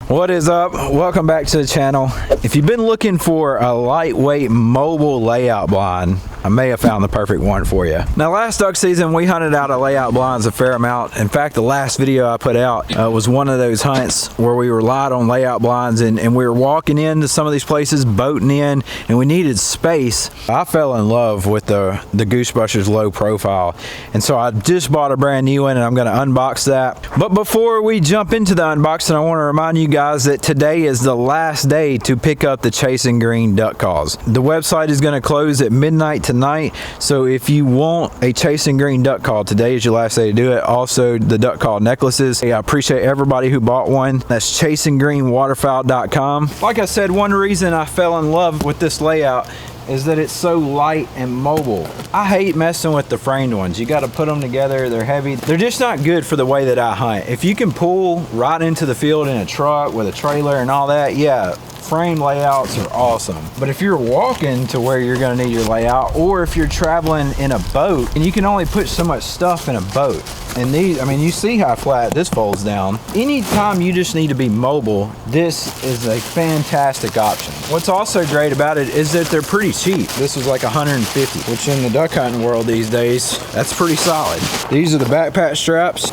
What is up? Welcome back to the channel. If you've been looking for a lightweight mobile layout blind, I may have found the perfect one for you. Now, last duck season we hunted out of layout blinds a fair amount. In fact, the last video I put out was one of those hunts where we relied on layout blinds and we were walking into some of these places, boating in, and we needed space. I fell in love with the Goosebuster's low profile, and so I just bought a brand new one and I'm going to unbox that. But before we jump into the unboxing, I want to remind you guys that today is the last day to pick up the Chasing Green duck calls. The website is going to close at midnight tonight, so if you want a Chasing Green duck call, today is your last day to do it. Also, the duck call necklaces. I appreciate everybody who bought one. That's chasinggreenwaterfowl.com. Like I said, one reason I fell in love with this layout is that it's so light and mobile. I hate messing with the framed ones. You got to put them together, they're heavy. They're just not good for the way that I hunt. If you can pull right into the field in a truck with a trailer and all that, yeah, frame layouts are awesome. But if you're walking to where you're gonna need your layout, or if you're traveling in a boat, and you can only put so much stuff in a boat. And these, I mean, you see how flat this folds down. Anytime you just need to be mobile, this is a fantastic option. What's also great about it is that they're pretty cheap. This was like $150, which in the duck hunting world these days, that's pretty solid. These are the backpack straps.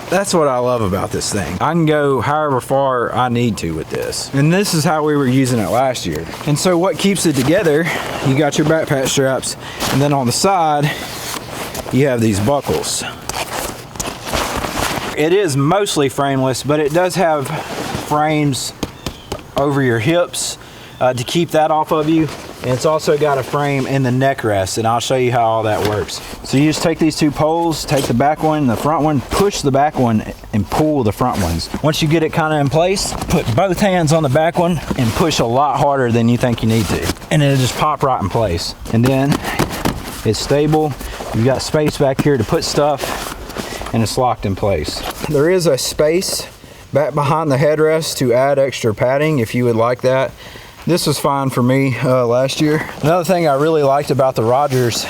That's what I love about this thing. I can go however far I need to with this. And this is how we were using it last year. And so what keeps it together, you got your backpack straps, and then on the side, you have these buckles. It is mostly frameless, but it does have frames over your hips to keep that off of you. And it's also got a frame in the neck rest, and I'll show you how all that works. So you just take these two poles, take the back one and the front one, push the back one and pull the front ones. Once you get it kind of in place, put both hands on the back one and push a lot harder than you think you need to. And it'll just pop right in place. And then it's stable. You've got space back here to put stuff, and it's locked in place. There is a space back behind the headrest to add extra padding if you would like that. This was fine for me last year. Another thing I really liked about the Rogers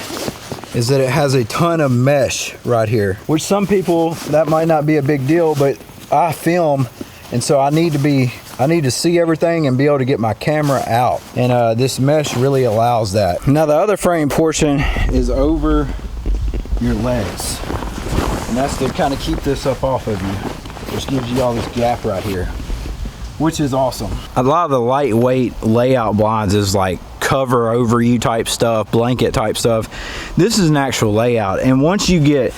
is that it has a ton of mesh right here, which some people, that might not be a big deal, but I film, and so I need to see everything and be able to get my camera out. And this mesh really allows that. Now the other frame portion is over your legs. And that's to kind of keep this up off of you, which gives you all this gap right here, which is awesome. A lot of the lightweight layout blinds is like cover over you type stuff, blanket type stuff. This is an actual layout, and once you get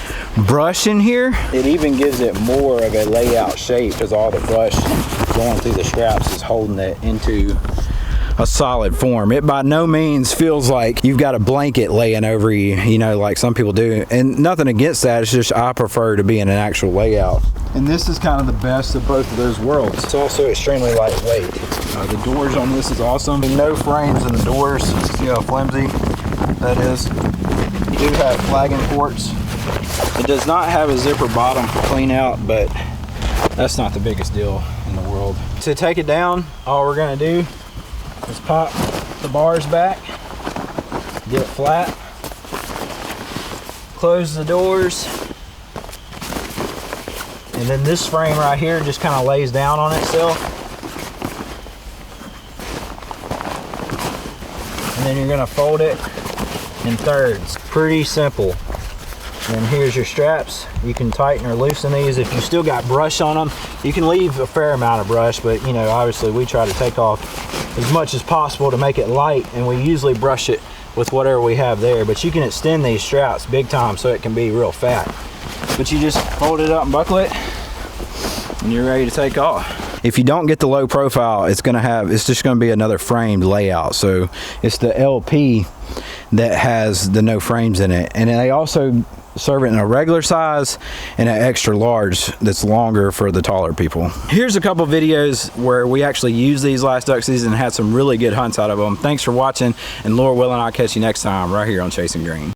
brush in here, it even gives it more of a layout shape because all the brush going through the straps is holding it into a solid form. It by no means feels like you've got a blanket laying over you, you know, like some people do. And nothing against that, it's just I prefer to be in an actual layout. And this is kind of the best of both of those worlds. It's also extremely lightweight. The doors on this is awesome. No frames in the doors. See how flimsy that is? You do have flagging ports. It does not have a zipper bottom for clean out, but that's not the biggest deal in the world. To take it down, all we're gonna do is pop the bars back, get it flat, close the doors, and then this frame right here just kind of lays down on itself. And then you're gonna fold it in thirds. Pretty simple. And here's your straps. You can tighten or loosen these. If you still got brush on them, you can leave a fair amount of brush, but you know, obviously we try to take off as much as possible to make it light, and we usually brush it with whatever we have there. But you can extend these straps big time so it can be real fat. But you just fold it up and buckle it, and you're ready to take off. If you don't get the low profile, it's just gonna be another framed layout. So it's the LP that has the no frames in it, and they also serve it in a regular size and an extra large that's longer for the taller people. Here's a couple videos where we actually used these last duck season and had some really good hunts out of them. Thanks for watching, and Lord willing, I'll catch you next time right here on Chasing Green.